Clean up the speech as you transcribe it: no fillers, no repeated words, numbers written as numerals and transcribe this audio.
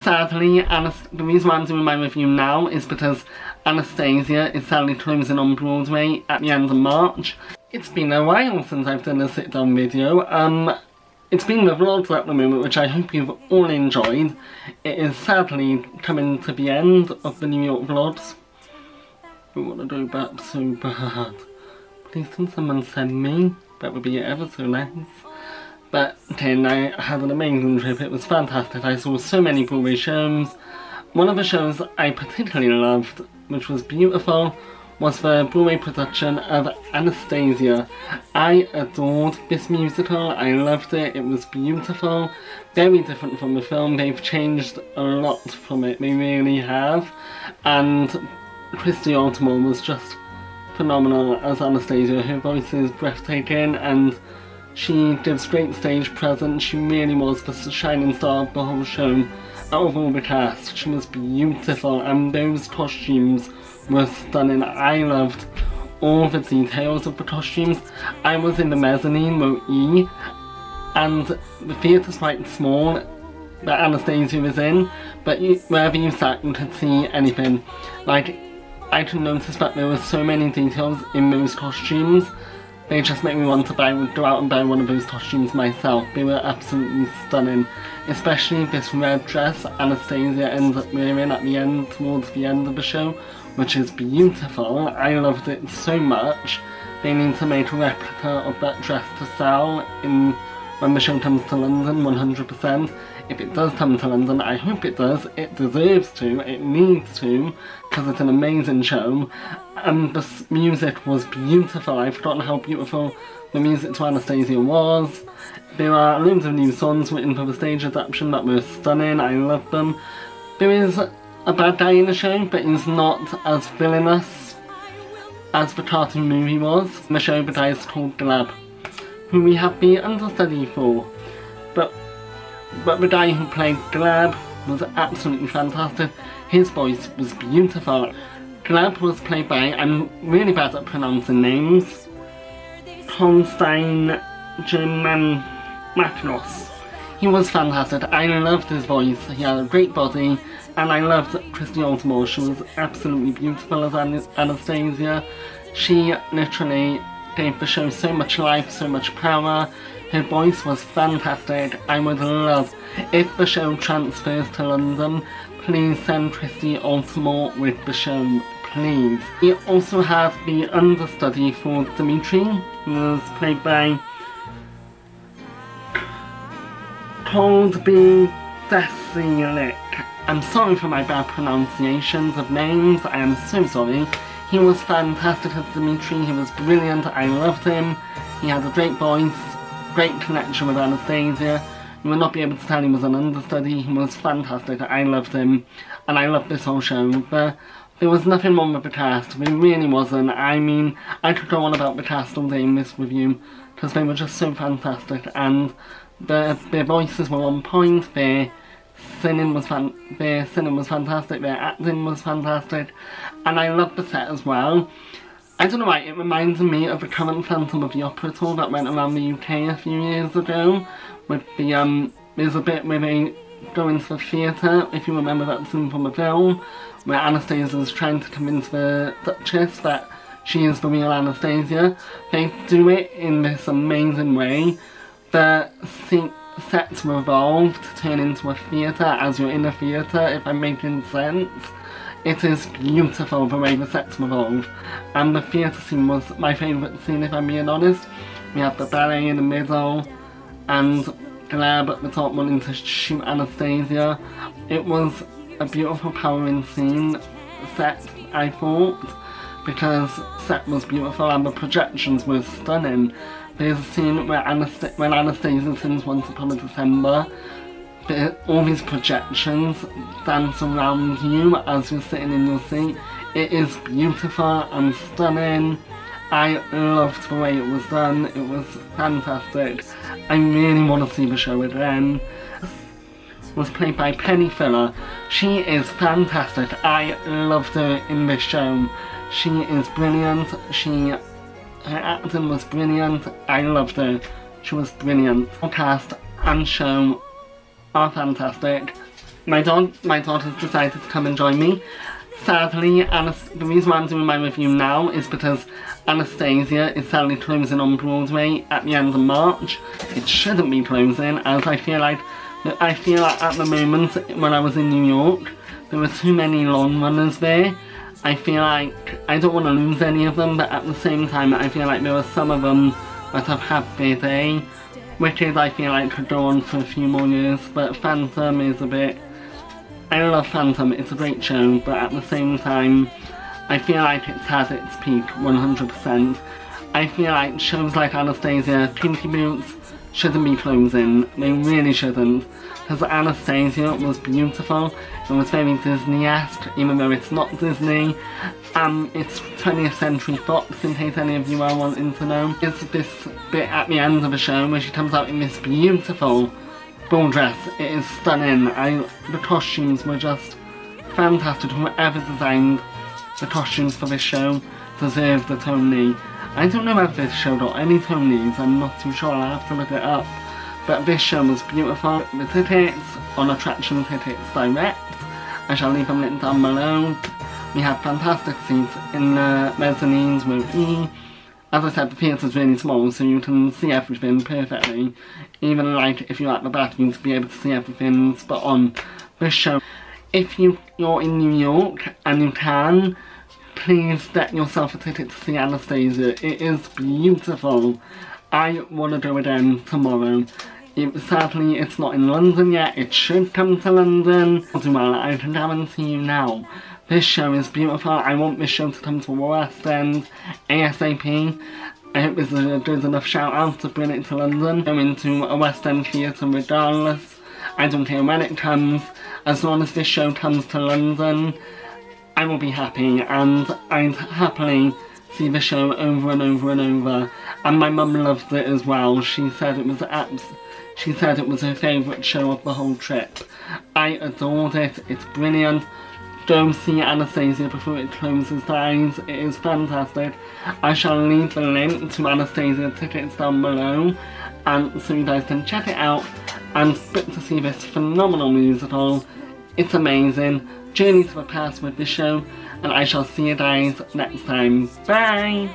Sadly, the reason why I'm doing my review now is because Anastasia is sadly closing on Broadway at the end of March. It's been a while since I've done a sit-down video. It's been the vlogs at the moment, which I hope you've all enjoyed. It is sadly coming to the end of the New York vlogs. I want to go back so bad. Please can someone send me? That would be ever so nice. But then I had an amazing trip. It was fantastic. I saw so many Broadway shows. One of the shows I particularly loved, which was beautiful, was the Broadway production of Anastasia. I adored this musical. I loved it. It was beautiful. Very different from the film. They've changed a lot from it. They really have. And Christy Altimore was just phenomenal as Anastasia. Her voice is breathtaking and she gives great stage presence. She really was the shining star of the whole show. Out of all the cast, she was beautiful and those costumes were stunning. I loved all the details of the costumes. I was in the mezzanine, row E, and the theatre's quite small that Anastasia was in, but wherever you sat you could see anything. Like, I could notice that there were so many details in those costumes. They just make me want to go out and buy one of those costumes myself. They were absolutely stunning. Especially this red dress Anastasia ends up wearing at the end, towards the end of the show, which is beautiful. I loved it so much. They need to make a replica of that dress to sell when the show comes to London, 100%. If it does come to London, I hope it does. It deserves to, it needs to, because it's an amazing show. And the music was beautiful. I've forgotten how beautiful the music to Anastasia was. There are loads of new songs written for the stage adaptation that were stunning. I love them. There is a bad guy in the show, but he's not as villainous as the cartoon movie was. In the show, the guy is called Glab, who we have the understudy for. But the guy who played Glab was absolutely fantastic. His voice was beautiful. Glab was played by, I'm really bad at pronouncing names, Constantine Germanos. He was fantastic. I loved his voice. He had a great body, and I loved Christy Altimore. She was absolutely beautiful as Anastasia. She literally gave the show so much life, so much power. Her voice was fantastic. I would love, if the show transfers to London, please send Christy Altimore with the show, please. We also have the understudy for Dimitri, who was played by Colby Desilik. I'm sorry for my bad pronunciations of names, I am so sorry. He was fantastic as Dimitri. He was brilliant. I loved him. He had a great voice, great connection with Anastasia. You will not be able to tell he was an understudy. He was fantastic. I loved him, and I loved this whole show. There was nothing wrong with the cast. There really wasn't. I mean, I could go on about the cast all day in this review because they were just so fantastic, and their voices were on point. Their singing was fantastic. Their acting was fantastic, and I loved the set as well. I don't know why, it reminds me of the current Phantom of the Opera tour that went around the UK a few years ago. With the, there's a bit where they go into the theatre, if you remember that scene from the film, where Anastasia is trying to convince the Duchess that she is the real Anastasia. They do it in this amazing way. The sets revolve to turn into a theatre as you're in a theatre, if I'm making sense. It is beautiful the way the sets revolve, and the theatre scene was my favourite scene, if I'm being honest. We have the ballet in the middle, and Glab at the top wanting to shoot Anastasia. It was a beautiful powering scene, set, I thought, because set was beautiful and the projections were stunning. There's a scene where when Anastasia sings Once Upon a December, all these projections dance around you as you're sitting in your seat. It is beautiful and stunning. I loved the way it was done. It was fantastic. I really want to see the show again. It was played by Penny Filler. She is fantastic. I loved her in this show. She is brilliant. Her acting was brilliant. I loved her. She was brilliant. The cast and show are fantastic. My daughter's decided to come and join me. Sadly, the reason why I'm doing my review now is because Anastasia is sadly closing on Broadway at the end of March. It shouldn't be closing, as I feel like at the moment, when I was in New York, there were too many long runners there. I feel like I don't want to lose any of them, but at the same time I feel like there are some of them that have had their day, which is I feel like could go on for a few more years. But Phantom is a bit... I love Phantom, it's a great show, but at the same time I feel like it's had its peak 100%. I feel like shows like Anastasia, Kinky Boots shouldn't be closing. They really shouldn't. Because Anastasia was beautiful. It was very Disney-esque, even though it's not Disney. It's 20th Century Fox, in case any of you are wanting to know. It's this bit at the end of the show where she comes out in this beautiful ball dress. It is stunning. The costumes were just fantastic. Whoever designed the costumes for this show deserved the Tony. I don't know if this show got any Tonys, I'm not too sure, I'll have to look it up. But this show was beautiful. The tickets on Attraction Tickets Direct, I shall leave them linked down below. We had fantastic seats in the mezzanines row E. As I said, the theatre's really small, so you can see everything perfectly. Even like if you're at the back, you'd be able to see everything spot on. This show, if you're in New York and you can, please get yourself a ticket to see Anastasia. It is beautiful. I want to go again tomorrow. Sadly, it's not in London yet. It should come to London. Well, I can guarantee you now, this show is beautiful. I want this show to come to West End ASAP. I hope this is a good enough shout out to bring it to London. Go into a West End theatre regardless. I don't care when it comes. As long as this show comes to London, I will be happy, and I'd happily see the show over and over and over. And my mum loved it as well. She said it was her favourite show of the whole trip. I adored it. It's brilliant. Go see Anastasia before it closes, guys. It is fantastic. I shall leave the link to Anastasia tickets down below, and so you guys can check it out and get to see this phenomenal musical. It's amazing. Journey to the past with this show, and I shall see you guys next time. Bye!